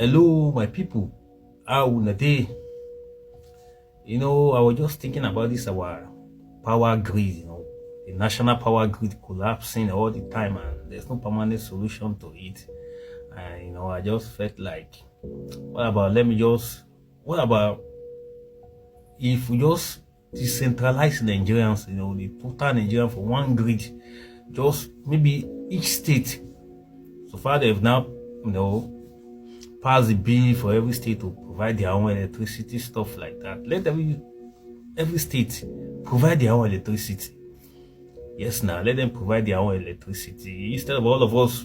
Hello, my people. How una day? I was just thinking about this our power grid. The national power grid collapsing all the time, and there's no permanent solution to it. And I just felt like, what about if we just decentralize Nigerians? The total Nigerian for one grid, just maybe each state. So far, they've now, pass the bill for every state to provide their own electricity, stuff like that. Let every state provide their own electricity. Yes, now let them provide their own electricity instead of all of us,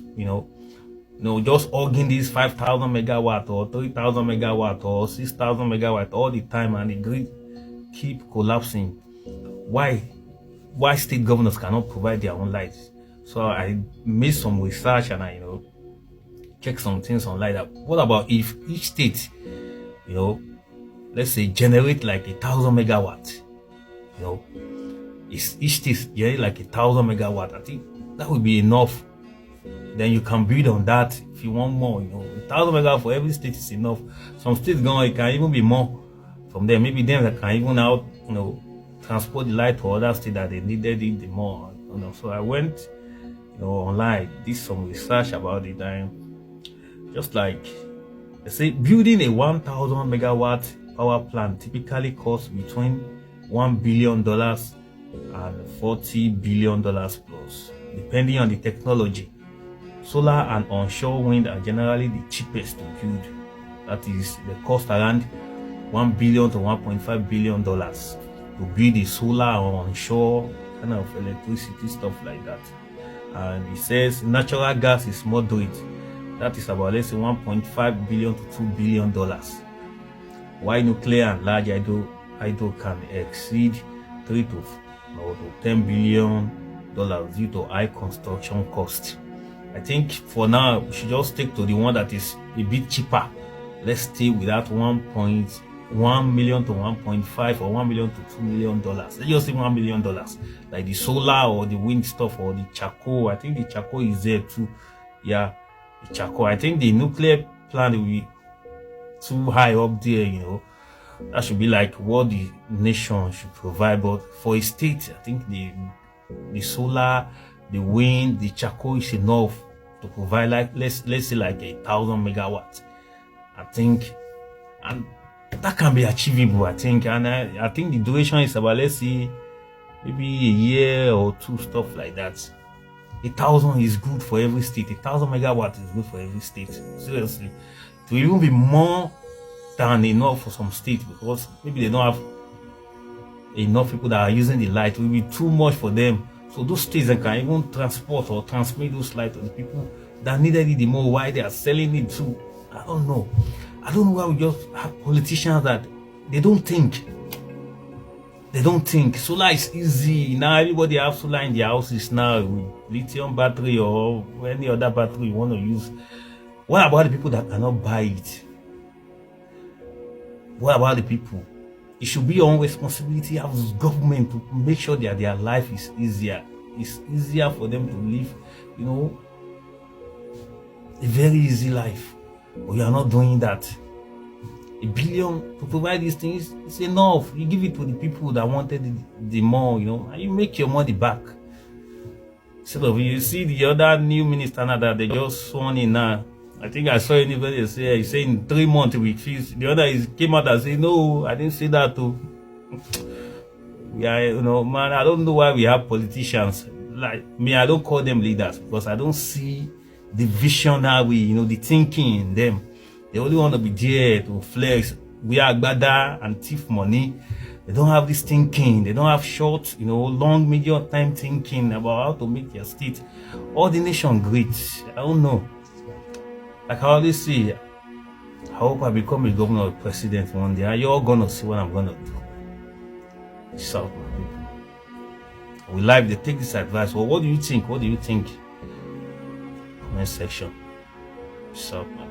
just hogging these 5,000 megawatt or 3,000 megawatt or 6,000 megawatt all the time, and the grid keep collapsing. Why state governors cannot provide their own lights? So I made some research and I check some things online. That what about if each state, let's say generate like 1,000 megawatt, each state generate like 1,000 megawatt. I think that would be enough. Then you can build on that if you want more. 1,000 megawatt for every state is enough. Some states it can even be more from there. Maybe them that can even out transport the light to other states that they needed it the more. So I went online, did some research about it, and just like they say, building a 1,000 megawatt power plant typically costs between $1 billion and $40 billion plus, depending on the technology. Solar and onshore wind are generally the cheapest to build. That is, they cost around $1 billion to $1.5 billion to build a solar or onshore kind of electricity, stuff like that. And it says natural gas is moderate. That is about, let's say, $1.5 billion to $2 billion. While nuclear and large hydro can exceed $3 to $10 billion due to high construction cost. I think for now we should just stick to the one that is a bit cheaper. Let's stay with that $1.1 million to 1.5 or $1 million to $2 million. Let's just say $1 million, like the solar or the wind stuff or the charcoal. I think the charcoal is there too. Yeah, the charcoal. I think the nuclear plant will be too high up there. That should be like what the nation should provide. But for a state, I think the solar, the wind, the charcoal is enough to provide, like let's say like 1,000 megawatts. I think, and that can be achievable, I think. And I think the duration is about, let's see, maybe a year or two, stuff like that. 1,000 is good for every state. 1,000 megawatts is good for every state. Seriously, it will even be more than enough for some states, because maybe they don't have enough people that are using the light. It will be too much for them. So those states that can even transport or transmit those lights to the people that needed it the more, why they are selling it too. I don't know why we just have politicians that they don't think. Solar is easy. Now everybody have solar in their houses now with lithium battery or any other battery you want to use. What about the people that cannot buy it? What about the people? It should be your own responsibility as government to make sure that their life is easier. It's easier for them to live, a very easy life. But you are not doing that. $1 billion to provide these things is enough. You give it to the people that wanted it the more, and you make your money back. Instead of, you see the other new minister now that they just sworn in now. I think I saw anybody say, he said in 3 months we fix. The other came out and said, no, I didn't say that too. Yeah, man, I don't know why we have politicians. Like me, I don't call them leaders because I don't see the visionary, the thinking in them. They only want to be there to flex, we are agbada and thief money. They don't have this thinking. They don't have short, long, medium time thinking about how to make their state or the nation great. I don't know. Like I always say, I hope I become a governor or president one day, and you're all gonna see what I'm gonna do. Peace out, my people. We like to take this advice. Well, what do you think? Comment section. Peace out, man.